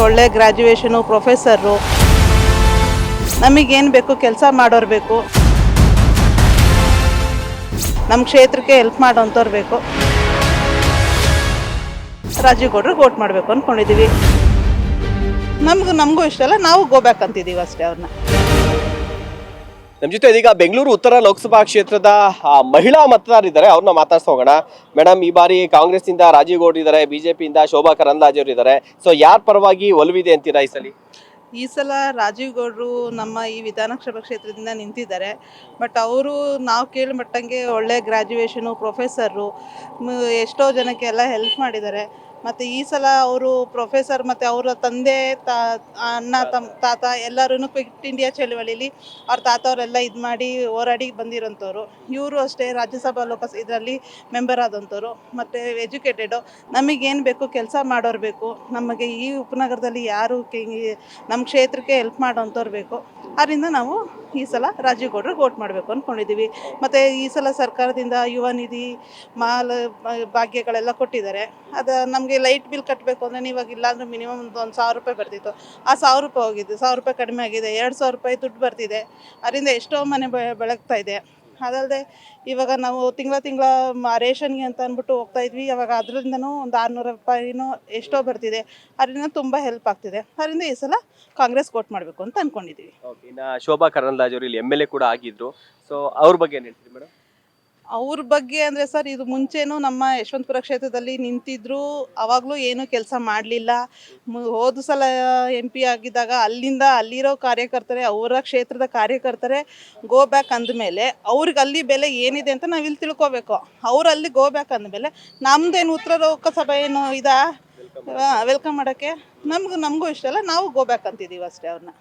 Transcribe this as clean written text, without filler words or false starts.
ಒಳ್ಳೆ graduation, professor, ನಮಗೇನು ಬೇಕು ಕೆಲಸ ಮಾಡೋರು ಬೇಕು, ನಮ್ಮ ಕ್ಷೇತ್ರಕ್ಕೆ ಹೆಲ್ಪ್ ಮಾಡೋಂಥವ್ರು ಬೇಕು. ರಾಜೀವ್ ಗೌಡ್ರಿಗೆ ವೋಟ್ ಮಾಡಬೇಕು ಅಂದ್ಕೊಂಡಿದ್ದೀವಿ. ನಮಗೂ ಇಷ್ಟ ಅಲ್ಲ, ನಾವು ಗೋಬ್ಯಾಕ್ ಅಂತಿದ್ದೀವಿ ಅಷ್ಟೇ ಅವ್ರನ್ನ. ನಮ್ಮ ಜೊತೆ ಇದೀಗ ಬೆಂಗಳೂರು ಉತ್ತರ ಲೋಕಸಭಾ ಕ್ಷೇತ್ರದ ಮಹಿಳಾ ಮತದಾರರಿದ್ದಾರೆ, ಅವ್ರನ್ನ ಮಾತಾಡ್ಸ ಹೋಗೋಣ. ಮೇಡಮ್, ಈ ಬಾರಿ ಕಾಂಗ್ರೆಸ್ನಿಂದ ರಾಜೀವ್ ಗೌಡ್ರು ಇದ್ದಾರೆ, ಬಿಜೆಪಿಯಿಂದ ಶೋಭಾ ಕರಂದ್ಲಾಜೆ ಅವರು ಇದ್ದಾರೆ. ಸೊ ಯಾರ ಪರವಾಗಿ ಒಲವಿದೆ ಅಂತೀರಾ ಈ ಸಲ? ಈ ಸಲ ರಾಜೀವ್ ಗೌಡ್ರು ನಮ್ಮ ಈ ವಿಧಾನಸಭಾ ಕ್ಷೇತ್ರದಿಂದ ನಿಂತಿದ್ದಾರೆ. ಬಟ್ ಅವರು ನಾವು ಕೇಳಿಮಟ್ಟಂಗೆ ಒಳ್ಳೆ ಗ್ರ್ಯಾಜುಯೇಷನು, ಪ್ರೊಫೆಸರು, ಎಷ್ಟೋ ಜನಕ್ಕೆ ಎಲ್ಲ ಹೆಲ್ಪ್ ಮಾಡಿದ್ದಾರೆ. ಮತ್ತು ಈ ಸಲ ಅವರು ಪ್ರೊಫೆಸರ್ ಮತ್ತು ಅವರ ತಂದೆ ಅಣ್ಣ ತಾತ ಎಲ್ಲರೂ ಕ್ವಿಟ್ ಇಂಡಿಯಾ ಚಳವಳಿಲಿ ಅವ್ರ ತಾತವರೆಲ್ಲ ಇದು ಮಾಡಿ ಹೋರಾಡಿ ಬಂದಿರೋಂಥವ್ರು. ಇವರು ಅಷ್ಟೇ ರಾಜ್ಯಸಭಾ ಇದರಲ್ಲಿ ಮೆಂಬರ್ ಆದಂಥವ್ರು ಮತ್ತು ಎಜುಕೇಟೆಡು. ನಮಗೇನು ಬೇಕು ಕೆಲಸ ಮಾಡೋರು ಬೇಕು, ನಮಗೆ ಈ ಉಪನಗರದಲ್ಲಿ ಯಾರು ನಮ್ಮ ಕ್ಷೇತ್ರಕ್ಕೆ ಹೆಲ್ಪ್ ಮಾಡೋಂಥವ್ರು ಬೇಕು. ಅದರಿಂದ ನಾವು ಈ ಸಲ ರಾಜೀವ್ ಗೌಡ್ರಿಗೆ ವೋಟ್ ಮಾಡಬೇಕು ಅಂದ್ಕೊಂಡಿದ್ದೀವಿ. ಮತ್ತು ಈ ಸಲ ಸರ್ಕಾರದಿಂದ ಯುವ ನಿಧಿ ಭಾಗ್ಯಗಳೆಲ್ಲ ಕೊಟ್ಟಿದ್ದಾರೆ. ಅದು ನಮಗೆ ಲೈಟ್ ಬಿಲ್ ಕಟ್ಟಬೇಕು ಅಂದರೆ ಇವಾಗ ಇಲ್ಲಾಂದ್ರೆ ಮಿನಿಮಮ್ ಒಂದು 1,000 ರೂಪಾಯಿ ಬರ್ತಿತ್ತು. ಆ 1,000 ರೂಪಾಯಿ ಹೋಗಿದ್ದು, 1,000 ರೂಪಾಯಿ ಕಡಿಮೆ ಆಗಿದೆ, 2,000 ರೂಪಾಯಿ ದುಡ್ಡು ಬರ್ತಿದೆ. ಅದರಿಂದ ಎಷ್ಟೋ ಮನೆ ಬೆಳಗ್ತಾ ಇದೆ. ಅದಲ್ಲದೆ ಇವಾಗ ನಾವು ತಿಂಗಳ ರೇಷನ್ಗೆ ಅಂತ ಅಂದ್ಬಿಟ್ಟು ಹೋಗ್ತಾ ಇದ್ವಿ. ಅವಾಗ ಅದರಿಂದನೂ ಒಂದು 600 ರೂಪಾಯಿನೂ ಎಷ್ಟೋ ಬರ್ತಿದೆ. ಅದರಿಂದ ತುಂಬ ಹೆಲ್ಪ್ ಆಗ್ತಿದೆ. ಅದರಿಂದ ಈ ಸಲ ಕಾಂಗ್ರೆಸ್ ವೋಟ್ ಮಾಡಬೇಕು ಅಂತ ಅಂದ್ಕೊಂಡಿದ್ದೀವಿ. ಇನ್ನು ಶೋಭಾ ಕರಂದ್ಲಾಜೆ ಅವರು ಇಲ್ಲಿ MLA ಕೂಡ ಆಗಿದ್ರು. ಸೊ ಅವ್ರ ಬಗ್ಗೆ ಏನು ಹೇಳ್ತೀರಿ ಮೇಡಮ್? ಅವ್ರ ಬಗ್ಗೆ ಅಂದರೆ ಸರ್, ಇದು ಮುಂಚೆನೂ ನಮ್ಮ ಯಶವಂತಪುರ ಕ್ಷೇತ್ರದಲ್ಲಿ ನಿಂತಿದ್ರು. ಆವಾಗಲೂ ಏನೂ ಕೆಲಸ ಮಾಡಲಿಲ್ಲ. ಹೋದ ಸಲ MP ಆಗಿದ್ದಾಗ ಅಲ್ಲಿರೋ ಕಾರ್ಯಕರ್ತರೆ, ಅವರ ಕ್ಷೇತ್ರದ ಕಾರ್ಯಕರ್ತರೆ ಗೋ ಬ್ಯಾಕ್ ಅಂದಮೇಲೆ ಅವ್ರಿಗೆ ಅಲ್ಲಿ ಬೆಲೆ ಏನಿದೆ ಅಂತ ನಾವು ಇಲ್ಲಿ ತಿಳ್ಕೊಬೇಕು. ಅವ್ರು ಅಲ್ಲಿ ಗೋ ಬ್ಯಾಕ್ ಅಂದಮೇಲೆ ನಮ್ಮದೇನು ಉತ್ತರ ಲೋಕಸಭೆ ಏನು ವೆಲ್ಕಮ್ ಮಾಡೋಕ್ಕೆ ನಮಗೂ ಇಷ್ಟ ಅಲ್ಲ, ನಾವು ಗೋ ಬ್ಯಾಕ್ ಅಂತಿದ್ದೀವಿ ಅಷ್ಟೇ ಅವ್ರನ್ನ.